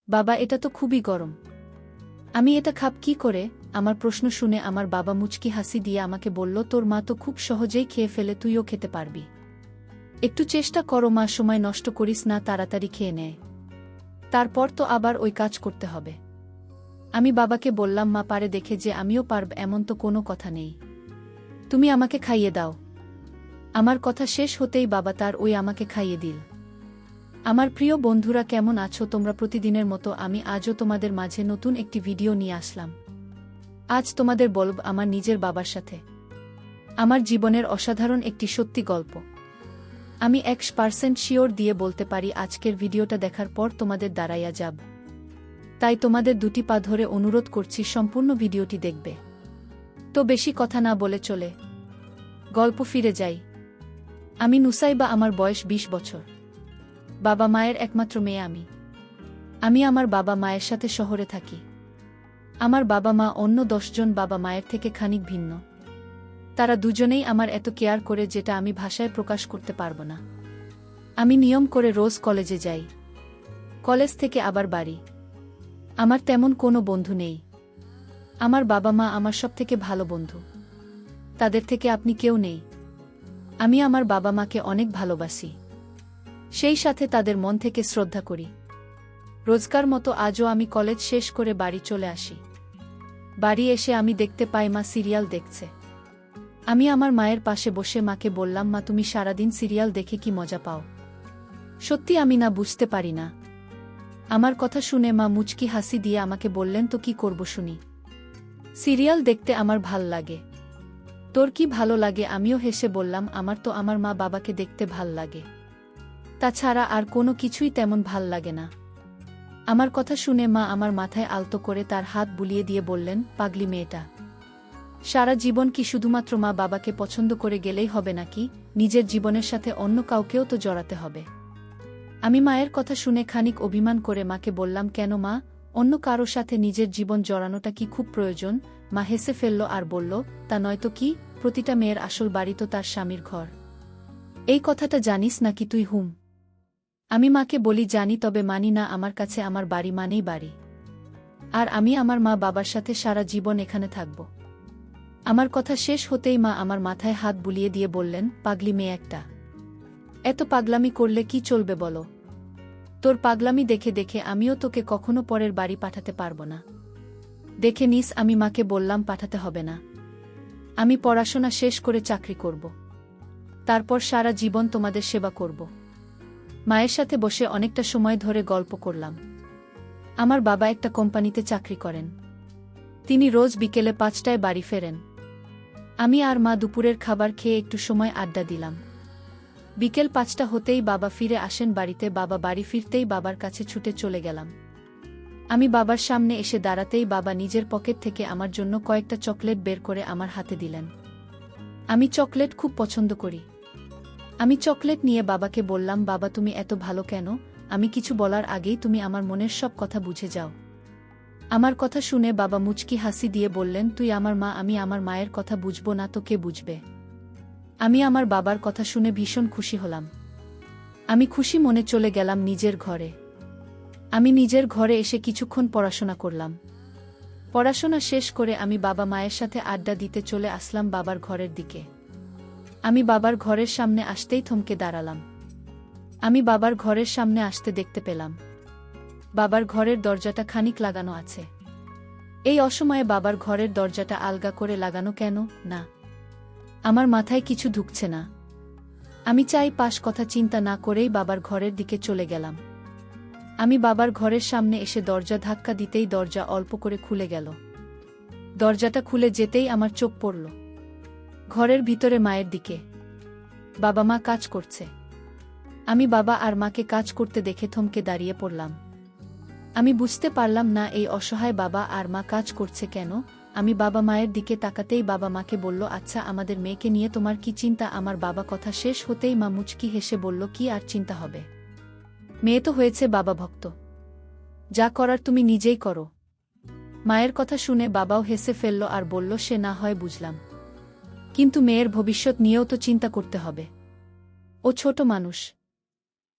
বাবা, এটা তো খুবই গরম। আমি এটা খাব কি করে? আমার প্রশ্ন শুনে আমার বাবা মুচকি হাসি দিয়ে আমাকে বলল, তোর মা তো খুব সহজেই খেয়ে ফেলে, তুইও খেতে পারবি। একটু চেষ্টা করো মা, সময় নষ্ট করিস না, তাড়াতাড়ি খেয়ে নেয়। তারপর তো আবার ওই কাজ করতে হবে। আমি বাবাকে বললাম, মা পারে দেখে যে আমিও পারব এমন তো কোনো কথা নেই। তুমি আমাকে খাইয়ে দাও। আমার কথা শেষ হতেই বাবা তার ওই আমাকে খাইয়ে দিল। আমার প্রিয় বন্ধুরা, কেমন আছো তোমরা? প্রতিদিনের মতো আমি আজও তোমাদের মাঝে নতুন একটি ভিডিও নিয়ে আসলাম। আজ তোমাদের বলব আমার নিজের বাবার সাথে আমার জীবনের অসাধারণ একটি সত্যি গল্প। আমি 100% শিওর দিয়ে বলতে পারি আজকের ভিডিওটা দেখার পর তোমাদের দাঁড়াইয়া যাব। তাই তোমাদের দুটি পা ধরে অনুরোধ করছি সম্পূর্ণ ভিডিওটি দেখবে। তো বেশি কথা না বলে চলে গল্প ফিরে যাই। আমি নুসাইবা, আমার বয়স 20 বছর। বাবা মায়ের একমাত্র মেয়ে আমি। আমি আমার বাবা মায়ের সাথে শহরে থাকি। আমার বাবা মা অন্য 10 জন বাবা মায়ের থেকে খানিক ভিন্ন। তারা দুজনেই আমার এত কেয়ার করে যেটা আমি ভাষায় প্রকাশ করতে পারবো না। আমি নিয়ম করে রোজ কলেজে যাই, কলেজ থেকে আবার বাড়ি। আমার তেমন কোনো বন্ধু নেই। আমার বাবা মা আমার সবথেকে ভালো বন্ধু। তাদের থেকে আপনি কেউ নেই। আমি আমার বাবা মাকে অনেক ভালোবাসি, সেই সাথে তাদের মন থেকে শ্রদ্ধা করি। রোজকার মতো আজও আমি কলেজ শেষ করে বাড়ি চলে আসি। বাড়ি এসে আমি দেখতে পাই মা সিরিয়াল দেখছে। আমি আমার মায়ের পাশে বসে মাকে বললাম, মা তুমি সারাদিন সিরিয়াল দেখে কি মজা পাও? সত্যি আমি না বুঝতে পারি না। আমার কথা শুনে মা মুচকি হাসি দিয়ে আমাকে বললেন, তো কি করব শুনি? সিরিয়াল দেখতে আমার ভাল লাগে। তোর কি ভালো লাগে? আমিও হেসে বললাম, আমার তো আমার মা বাবাকে দেখতে ভাল লাগে। তাছাড়া আর কোনো কিছুই তেমন ভাল লাগে না। আমার কথা শুনে মা আমার মাথায় আলতো করে তার হাত বুলিয়ে দিয়ে বললেন, পাগলি মেয়েটা, সারা জীবন কি শুধুমাত্র মা বাবাকে পছন্দ করে গেলেই হবে নাকি? নিজের জীবনের সাথে অন্য কাউকেও তো জড়াতে হবে। আমি মায়ের কথা শুনে খানিক অভিমান করে মাকে বললাম, কেন মা, অন্য কারো সাথে নিজের জীবন জড়ানোটা কি খুব প্রয়োজন? মা হেসে ফেলল আর বলল, তা নয়তো কি, প্রতিটা মেয়ের আসল বাড়ি তো তার স্বামীর ঘর। এই কথাটা জানিস নাকি তুই? হুম। আমি মাকে বলি, জানি, তবে মানি না। আমার কাছে আমার বাড়ি মানেই বাড়ি। আর আমি আমার মা বাবার সাথে সারা জীবন এখানে থাকব। আমার কথা শেষ হতেই মা আমার মাথায় হাত বুলিয়ে দিয়ে বললেন, পাগলি মেয়ে একটা, এত পাগলামি করলে কি চলবে বলো? তোর পাগলামি দেখে দেখে আমিও তোকে কখনো পরের বাড়ি পাঠাতে পারবো না। দেখে নিস। আমি মাকে বললাম, পাঠাতে হবে না। আমি পড়াশোনা শেষ করে চাকরি করব। তারপর সারা জীবন তোমাদের সেবা করব। মায়ের সাথে বসে অনেকটা সময় ধরে গল্প করলাম। আমার বাবা একটা কোম্পানিতে চাকরি করেন। তিনি রোজ বিকেলে 5টায় বাড়ি ফেরেন। আমি আর মা দুপুরের খাবার খেয়ে একটু সময় আড্ডা দিলাম। বিকেল 5টা হতেই বাবা ফিরে আসেন বাড়িতে। বাবা বাড়ি ফিরতেই বাবার কাছে ছুটে চলে গেলাম। আমি বাবার সামনে এসে দাঁড়াতেই বাবা নিজের পকেট থেকে আমার জন্য কয়েকটা চকলেট বের করে আমার হাতে দিলেন। আমি চকলেট খুব পছন্দ করি। আমি চকলেট নিয়ে বাবাকে বললাম, বাবা তুমি এত ভালো কেন? আমি কিছু বলার আগেই তুমি আমার মনের সব কথা বুঝে যাও। আমার কথা শুনে বাবা মুচকি হাসি দিয়ে বললেন, তুই আমার মা, আমি আমার মায়ের কথা বুঝবো না তো কে বুঝবে? আমি আমার বাবার কথা শুনে ভীষণ খুশি হলাম। আমি খুশি মনে চলে গেলাম নিজের ঘরে। আমি নিজের ঘরে এসে কিছুক্ষণ পড়াশোনা করলাম। পড়াশোনা শেষ করে আমি বাবা মায়ের সাথে আড্ডা দিতে চলে আসলাম বাবার ঘরের দিকে। আমি বাবার ঘরের সামনে আসতেই থমকে দাঁড়ালাম। আমি বাবার ঘরের সামনে আসতে দেখতে পেলাম বাবার ঘরের দরজাটা খানিক লাগানো আছে। এই অসময়ে বাবার ঘরের দরজাটা আলগা করে লাগানো কেন? না, আমার মাথায় কিছু ঢুকছে না। আমি চাই পাশ কথা চিন্তা না করেই বাবার ঘরের দিকে চলে গেলাম। আমি বাবার ঘরের সামনে এসে দরজা ধাক্কা দিতেই দরজা অল্প করে খুলে গেল। দরজাটা খুলে যেতেই আমার চোখ পড়ল ঘরের ভিতরে মায়ের দিকে। বাবা মা কাজ করছে। আমি বাবা আর মাকে কাজ করতে দেখে থমকে দাঁড়িয়ে পড়লাম। আমি বুঝতে পারলাম না এই অসহায় বাবা আর মা কাজ করছে কেন। আমি বাবা মায়ের দিকে তাকাতেই বাবা মাকে বলল, আচ্ছা আমাদের মেয়েকে নিয়ে তোমার কি চিন্তা? আমার বাবা কথা শেষ হতেই মা মুচকি হেসে বলল, কি আর চিন্তা হবে? মেয়ে তো হয়েছে বাবা ভক্ত, যা করার তুমি নিজেই করো। মায়ের কথা শুনে বাবাও হেসে ফেলল আর বলল, সে না হয় বুঝলাম, কিন্তু মেয়ের ভবিষ্যৎ নিয়েও তো চিন্তা করতে হবে। ও ছোট মানুষ,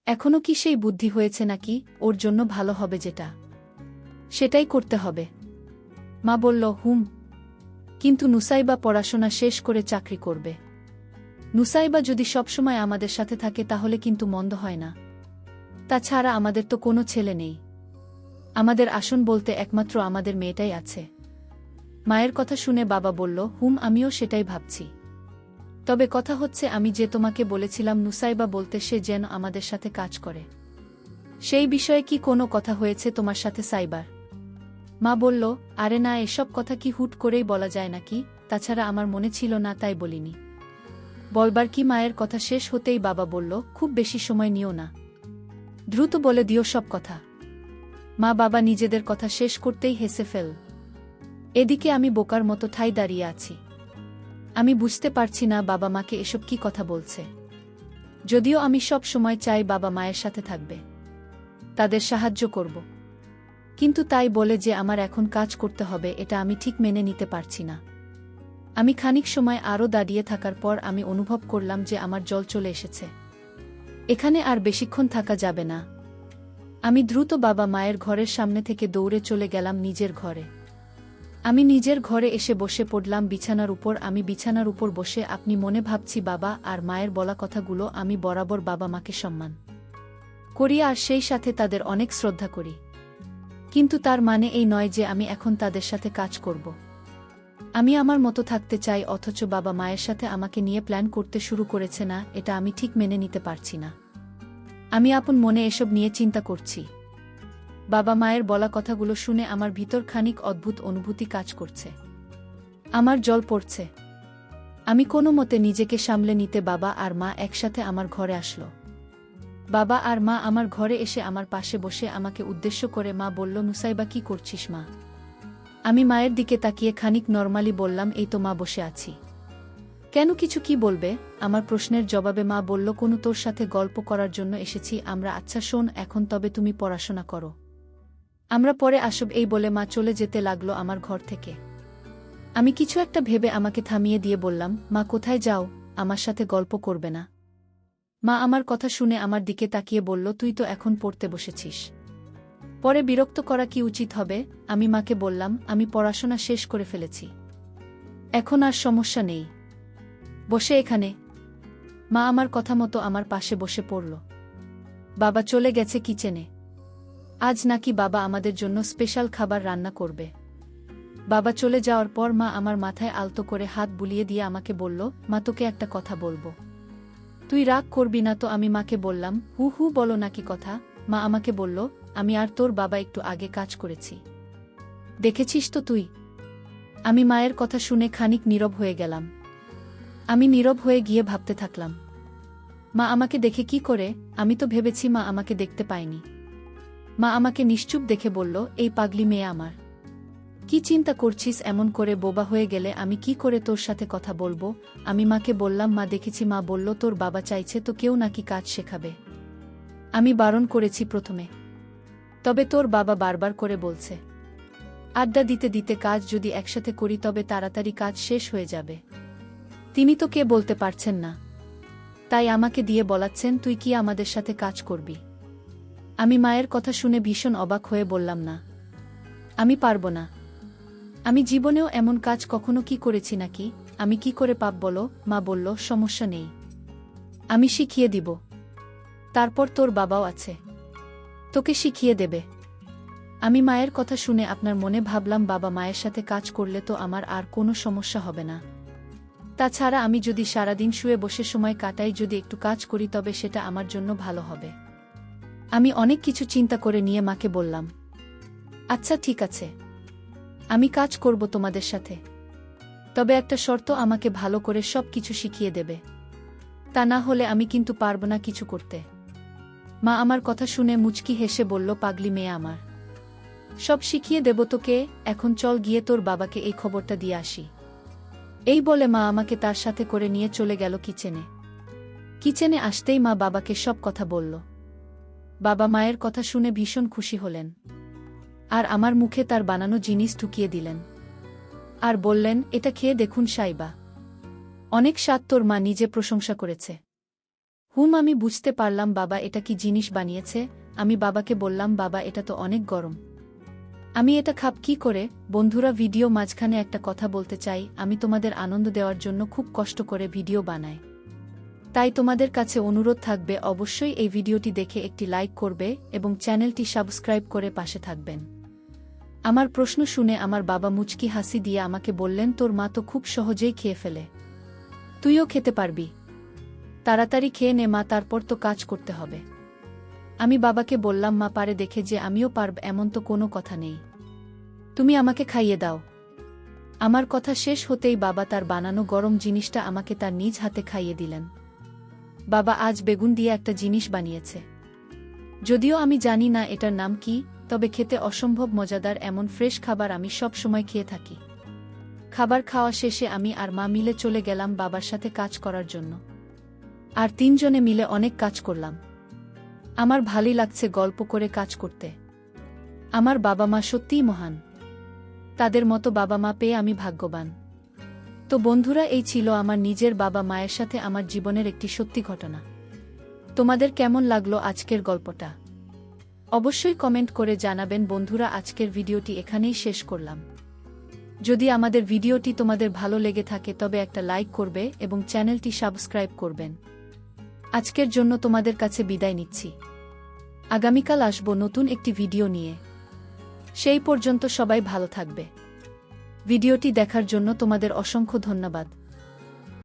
এখনো কি সেই বুদ্ধি হয়েছে নাকি ওর জন্য ভালো হবে যেটা? সেটাই করতে হবে। মা বলল, হুম। কিন্তু নুসাইবা পড়াশোনা শেষ করে চাকরি করবে। নুসাইবা যদি সবসময় আমাদের সাথে থাকে তাহলে কিন্তু মন্দ হয় না। তাছাড়া আমাদের তো কোনো ছেলে নেই। আমাদের আসন বলতে একমাত্র আমাদের মেয়েটাই আছে। মায়ের কথা শুনে বাবা বলল, হুম, আমিও সেটাই ভাবছি। তবে কথা হচ্ছে, আমি যে তোমাকে বলেছিলাম নুসাইবা বলতে সে যেন আমাদের সাথে কাজ করে, সেই বিষয়ে কি কোনো কথা হয়েছে তোমার সাথে সাইবার? মা বলল, আরে না, এসব কথা কি হুট করেই বলা যায় নাকি? তাছাড়া আমার মনে ছিল না, তাই বলিনি। বলবার কি? মায়ের কথা শেষ হতেই বাবা বলল, খুব বেশি সময় নিও না, দ্রুত বলে দিও সব কথা। মা বাবা নিজেদের কথা শেষ করতেই হেসে ফেল। এদিকে আমি বোকার মতো ঠাই দাঁড়িয়ে আছি। আমি বুঝতে পারছি না বাবা মাকে এসব কি কথা বলছে। যদিও আমি সব সময় চাই বাবা মায়ের সাথে থাকবে, তাদের সাহায্য করব, কিন্তু তাই বলে যে আমার এখন কাজ করতে হবে, এটা আমি ঠিক মেনে নিতে পারছি না। আমি খানিক সময় আরও দাঁড়িয়ে থাকার পর আমি অনুভব করলাম যে আমার জল চলে এসেছে। এখানে আর বেশিক্ষণ থাকা যাবে না। আমি দ্রুত বাবা মায়ের ঘরের সামনে থেকে দৌড়ে চলে গেলাম নিজের ঘরে। আমি নিজের ঘরে এসে বসে পড়লাম বিছানার উপর। আমি বিছানার উপর বসে আপনি মনে ভাবছি বাবা আর মায়ের বলা কথাগুলো। আমি বরাবর বাবা মাকে সম্মান করি আর সেই সাথে তাদের অনেক শ্রদ্ধা করি, কিন্তু তার মানে এই নয় যে আমি এখন তাদের সাথে কাজ করব। আমি আমার মতো থাকতে চাই, অথচ বাবা মায়ের সাথে আমাকে নিয়ে প্ল্যান করতে শুরু করেছে না। এটা আমি ঠিক মেনে নিতে পারছি না। আমি আপন মনে এসব নিয়ে চিন্তা করছি। বাবা মায়ের বলা কথাগুলো শুনে আমার ভিতর খানিক অদ্ভুত অনুভূতি কাজ করছে। আমার জল পড়ছে। আমি কোনো মতে নিজেকে সামলে নিতে বাবা আর মা একসাথে আমার ঘরে আসলো। বাবা আর মা আমার ঘরে এসে আমার পাশে বসে আমাকে উদ্দেশ্য করে মা বলল, নুসাইবা, কি করছিস মা? আমি মায়ের দিকে তাকিয়ে খানিক নরমালি বললাম, এই তো মা, বসে আছি। কেন, কিছু কি বলবে? আমার প্রশ্নের জবাবে মা বলল, কোনো তোর সাথে গল্প করার জন্য এসেছি আমরা। আচ্ছা শোন, এখন তবে তুমি পড়াশোনা করো, আমরা পরে আসব। এই বলে মা চলে যেতে লাগলো আমার ঘর থেকে। আমি কিছু একটা ভেবে আমাকে থামিয়ে দিয়ে বললাম, মা, কোথায় যাও? আমার সাথে গল্প করবে না? মা আমার কথা শুনে আমার দিকে তাকিয়ে বলল, তুই তো এখন পড়তে বসেছিস, পরে বিরক্ত করা কি উচিত হবে? আমি মাকে বললাম, আমি পড়াশোনা শেষ করে ফেলেছি, এখন আর সমস্যা নেই, বসে এখানে। মা আমার কথা মতো আমার পাশে বসে পড়ল। বাবা চলে গেছে কিচেনে। আজ নাকি বাবা আমাদের জন্য স্পেশাল খাবার রান্না করবে। বাবা চলে যাওয়ার পর মা আমার মাথায় আলতো করে হাত বুলিয়ে দিয়ে আমাকে বলল, মা, তোকে একটা কথা বলবো, তুই রাগ করবি না তো? আমি মাকে বললাম, হু হু, বলো নাকি কথা। মা আমাকে বলল, আমি আর তোর বাবা একটু আগে কাজ করেছি, দেখেছিস তো তুই? আমি মায়ের কথা শুনে খানিক নীরব হয়ে গেলাম। আমি নীরব হয়ে গিয়ে ভাবতে থাকলাম, মা আমাকে দেখে কি করে? আমি তো ভেবেছি মা আমাকে দেখতে পায়নি। মা আমাকে নিশ্চুপ দেখে বলল, এই পাগলি মেয়ে আমার, কি চিন্তা করছিস? এমন করে বোবা হয়ে গেলে আমি কি করে তোর সাথে কথা বলবো? আমি মাকে বললাম, মা দেখেছি। মা বলল, তোর বাবা চাইছে তো কেউ নাকি কাজ শেখাবে। আমি বারণ করেছি প্রথমে, তবে তোর বাবা বারবার করে বলছে, আড্ডা দিতে দিতে কাজ যদি একসাথে করি তবে তাড়াতাড়ি কাজ শেষ হয়ে যাবে। তিনি তো কে বলতে পারছেন না, তাই আমাকে দিয়ে বলাচ্ছেন তুই কি আমাদের সাথে কাজ করবি। আমি মায়ের কথা শুনে ভীষণ অবাক হয়ে বললাম, না, আমি পারবো না। আমি জীবনেও এমন কাজ কখনো কি করেছি নাকি? আমি কি করে পাপ বলো? মা বলল, সমস্যা নেই, আমি শিখিয়ে দিব। তারপর তোর বাবাও আছে, তোকে শিখিয়ে দেবে। আমি মায়ের কথা শুনে আপনার মনে ভাবলাম, বাবা মায়ের সাথে কাজ করলে তো আমার আর কোনো সমস্যা হবে না। তাছাড়া আমি যদি সারাদিন শুয়ে বসে সময় কাটাই, যদি একটু কাজ করি তবে সেটা আমার জন্য ভালো হবে। আমি অনেক কিছু চিন্তা করে নিয়ে মাকে বললাম, আচ্ছা ঠিক আছে, আমি কাজ করব তোমাদের সাথে, তবে একটা শর্ত, আমাকে ভালো করে সব কিছু শিখিয়ে দেবে, তা না হলে আমি কিন্তু পারব না কিছু করতে। মা আমার কথা শুনে মুচকি হেসে বলল, পাগলি মেয়ে আমার, সব শিখিয়ে দেব তোকে। এখন চল গিয়ে তোর বাবাকে এই খবরটা দিয়ে আসি। এই বলে মা আমাকে তার সাথে করে নিয়ে চলে গেল কিচেনে। কিচেনে আসতেই মা বাবাকে সব কথা বলল। বাবা মায়ের কথা শুনে ভীষণ খুশি হলেন, আর আমার মুখে তার বানানো জিনিস ঢুকিয়ে দিলেন, আর বললেন, এটা খেয়ে দেখুন সাইবা, অনেক স্বাদ। তোর মা নিজে প্রশংসা করেছে। হুম, আমি বুঝতে পারলাম বাবা এটা কি জিনিস বানিয়েছে। আমি বাবাকে বললাম, বাবা এটা তো অনেক গরম, আমি এটা খাব কি করে? বন্ধুরা, ভিডিও মাঝখানে একটা কথা বলতে চাই, আমি তোমাদের আনন্দ দেওয়ার জন্য খুব কষ্ট করে ভিডিও বানাই। তাই তোমাদের কাছে অনুরোধ থাকবে অবশ্যই এই ভিডিওটি দেখে একটি লাইক করবে এবং চ্যানেলটি সাবস্ক্রাইব করে পাশে থাকবেন। আমার প্রশ্ন শুনে আমার বাবা মুচকি হাসি দিয়ে আমাকে বললেন, তোর মা তো খুব সহজেই খেয়ে ফেলে, তুইও খেতে পারবি। তাড়াতাড়ি খেয়ে নে মা, তারপর তো কাজ করতে হবে। আমি বাবাকে বললাম, মা পারে দেখে যে আমিও পারব এমন তো কোনো কথা নেই, তুমি আমাকে খাইয়ে দাও। আমার কথা শেষ হতেই বাবা তার বানানো গরম জিনিসটা আমাকে তার নিজ হাতে খাইয়ে দিলেন। বাবা আজ বেগুন দিয়ে একটা জিনিস বানিয়েছে, যদিও আমি জানি না এটার নাম কি, তবে খেতে অসম্ভব মজাদার। এমন ফ্রেশ খাবার আমি সব সময় খেয়ে থাকি। খাবার খাওয়া শেষে আমি আর মা মিলে চলে গেলাম বাবার সাথে কাজ করার জন্য। আর তিনজনে মিলে অনেক কাজ করলাম। আমার ভালোই লাগছে গল্প করে কাজ করতে। আমার বাবা মা সত্যিই মহান, তাদের মতো বাবা মা পেয়ে আমি ভাগ্যবান। তো বন্ধুরা, এই ছিল আমার নিজের বাবা মায়ের সাথে আমার জীবনের একটি সত্যি ঘটনা। তোমাদের কেমন লাগলো আজকের গল্পটা? অবশ্যই কমেন্ট করে জানাবেন। বন্ধুরা, আজকের ভিডিওটি এখানেই শেষ করলাম। যদি আমাদের ভিডিওটি তোমাদের ভালো লেগে থাকে তবে একটা লাইক করবে এবং চ্যানেলটি সাবস্ক্রাইব করবেন। আজকের জন্য তোমাদের কাছে বিদায় নিচ্ছি। আগামীকাল আসব নতুন একটি ভিডিও নিয়ে। সেই পর্যন্ত সবাই ভালো থাকবে। ভিডিওটি দেখার জন্য তোমাদের অসংখ্য ধন্যবাদ।